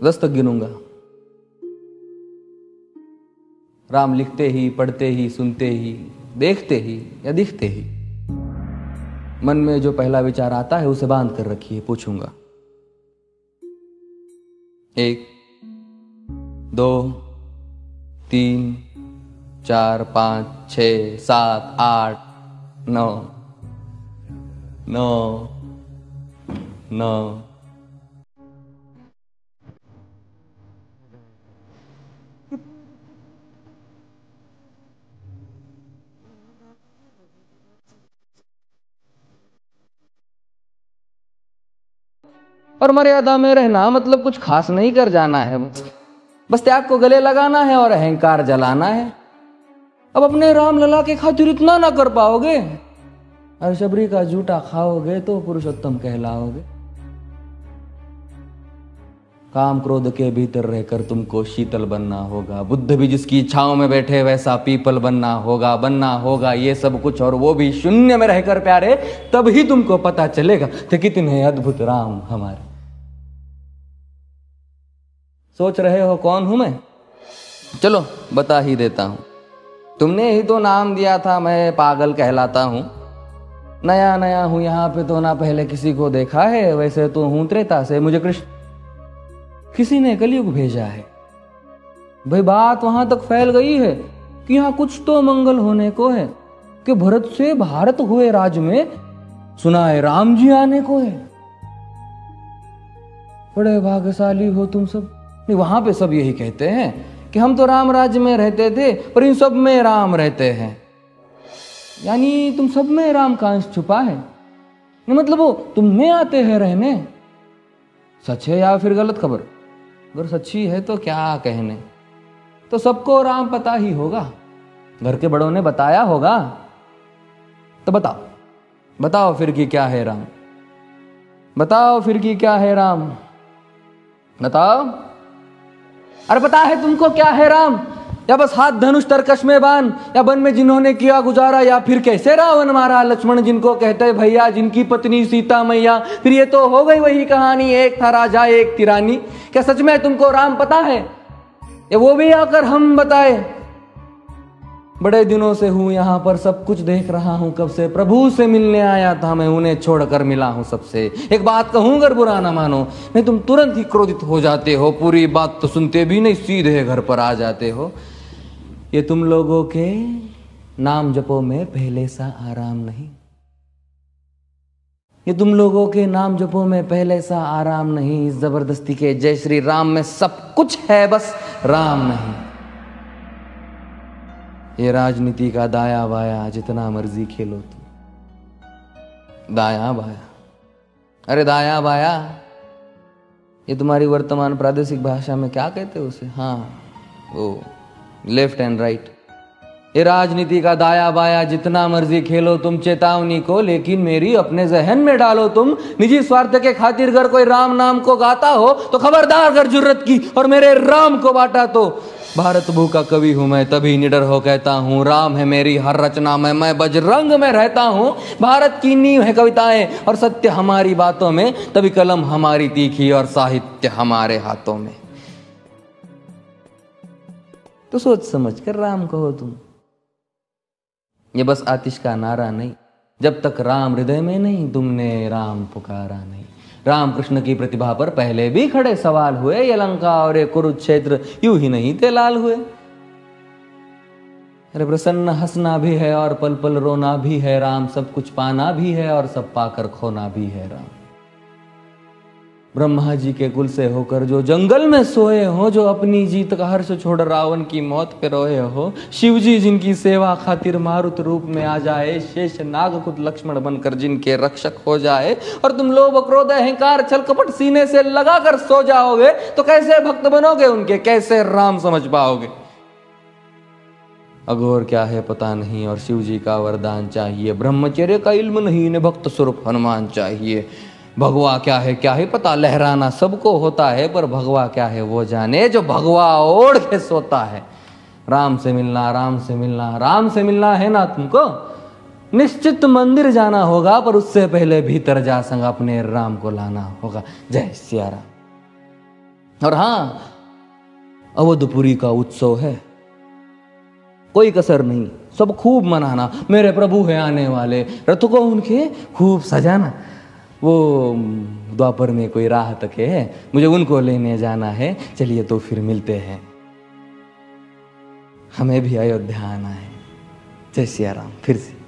10 तक गिनूंगा। राम लिखते ही, पढ़ते ही, सुनते ही, देखते ही या दिखते ही मन में जो पहला विचार आता है उसे बांध कर रखिए, पूछूंगा। 1 2 3 4 5 6 7 8 9 9 9। और मर्यादा में रहना मतलब कुछ खास नहीं कर जाना है, बस त्याग को गले लगाना है और अहंकार जलाना है। अब अपने राम लला के खातिर इतना ना कर पाओगे, और शबरी का जूठा खाओगे तो पुरुषोत्तम कहलाओगे। काम क्रोध के भीतर रहकर तुमको शीतल बनना होगा। बुद्ध भी जिसकी इच्छाओं में बैठे वैसा पीपल बनना होगा ये सब कुछ, और वो भी शून्य में रहकर प्यारे। तभी तुमको पता चलेगा कि कितने अद्भुत राम हमारे। सोच रहे हो कौन हूं मैं? चलो बता ही देता हूं। तुमने ही तो नाम दिया था मैं पागल कहलाता हूं। नया नया हूं यहाँ पे तो ना पहले किसी को देखा है। वैसे तो हूं त्रेता से, मुझे कृष्ण किसी ने कलयुग भेजा है। भाई बात वहां तक फैल गई है कि यहाँ कुछ तो मंगल होने को है, कि भरत से भारत हुए राज में सुना है राम जी आने को है। बड़े भाग्यशाली हो तुम सब। नहीं, वहां पे सब यही कहते हैं कि हम तो राम राज्य में रहते थे पर इन सब में राम रहते हैं। यानी तुम सब में राम का अंश छुपा है। नहीं मतलब वो तुम में आते हैं रहने। सच है या फिर गलत खबर? अगर सच्ची है तो क्या कहने, तो सबको राम पता ही होगा। घर के बड़ों ने बताया होगा। तो बताओ फिर कि क्या है राम? बताओ फिर कि क्या है राम? बताओ। अरे पता है तुमको क्या है राम? या बस हाथ धनुष तरकश में बांध, या वन में जिन्होंने किया गुजारा, या फिर कैसे रावण मारा लक्ष्मण जिनको कहते भैया, जिनकी पत्नी सीता मैया। फिर ये तो हो गई वही कहानी, एक था राजा एक थी रानी। क्या सच में तुमको राम पता है? या वो भी आकर हम बताए? बड़े दिनों से हूं यहाँ पर, सब कुछ देख रहा हूं कब से। प्रभु से मिलने आया था मैं, उन्हें छोड़कर मिला हूं सबसे। एक बात कहूं अगर बुरा ना मानो, नहीं तुम तुरंत ही क्रोधित हो जाते हो। पूरी बात तो सुनते भी नहीं, सीधे घर पर आ जाते हो। ये तुम लोगों के नाम जपो में पहले सा आराम नहीं। ये तुम लोगों के नाम जपो में पहले सा आराम नहीं। इस जबरदस्ती के जय श्री राम में सब कुछ है, बस राम नहीं। ये राजनीति का दाया बाया जितना मर्जी खेलो तुम। दाया बाया, अरे दाया बाया, ये तुम्हारी वर्तमान प्रादेशिक भाषा में क्या कहते हो उसे? हाँ वो लेफ्ट एंड राइट। ये राजनीति का दाया बाया जितना मर्जी खेलो तुम चेतावनी को, लेकिन मेरी अपने जहन में डालो तुम। निजी स्वार्थ के खातिर अगर कोई राम नाम को गाता हो तो खबरदार अगर जुर्रत की और मेरे राम को बांटा तो। भारत भू का कवि हूं मैं, तभी निडर हो कहता हूं राम है मेरी हर रचना में, मैं बजरंग में रहता हूं। भारत की नींव है कविताएं और सत्य हमारी बातों में, तभी कलम हमारी तीखी और साहित्य हमारे हाथों में। तो सोच समझ कर राम कहो तुम। ये बस आतिश का नारा नहीं, जब तक राम हृदय में नहीं तुमने राम पुकारा नहीं। राम कृष्ण की प्रतिभा पर पहले भी खड़े सवाल हुए। ये लंका और ये कुरुक्षेत्र यूं ही नहीं थे लाल हुए। अरे प्रसन्न हंसना भी है और पल पल रोना भी है राम। सब कुछ पाना भी है और सब पाकर खोना भी है राम। ब्रह्मा जी के कुल से होकर जो जंगल में सोए हो, जो अपनी जीत का हर्ष छोड़ रावण की मौत पे रोए हो। शिव जी जिनकी सेवा खातिर मारुत रूप में आ जाए, शेष नाग खुद लक्ष्मण बनकर जिनके रक्षक हो जाए। और तुम लोभ क्रोध अहंकार छल कपट सीने से लगाकर सो जाओगे तो कैसे भक्त बनोगे उनके, कैसे राम समझ पाओगे? अघोर क्या है पता नहीं और शिव जी का वरदान चाहिए। ब्रह्मचर्य का इल्म नहीं, ने भक्त स्वरूप हनुमान चाहिए। भगवा क्या है पता, लहराना सबको होता है, पर भगवा क्या है वो जाने जो भगवा ओढ़ के सोता है। राम से मिलना, राम से मिलना, राम से मिलना है ना तुमको? निश्चित मंदिर जाना होगा, पर उससे पहले भीतर जा संग अपने राम को लाना होगा। जय सिया राम। और हाँ, अवधपुरी का उत्सव है, कोई कसर नहीं, सब खूब मनाना। मेरे प्रभु है आने वाले, रथ को उनके खूब सजाना। वो द्वापर में कोई राह तके है, मुझे उनको लेने जाना है। चलिए तो फिर मिलते हैं, हमें भी अयोध्या आना है। जय सिया राम। फिर से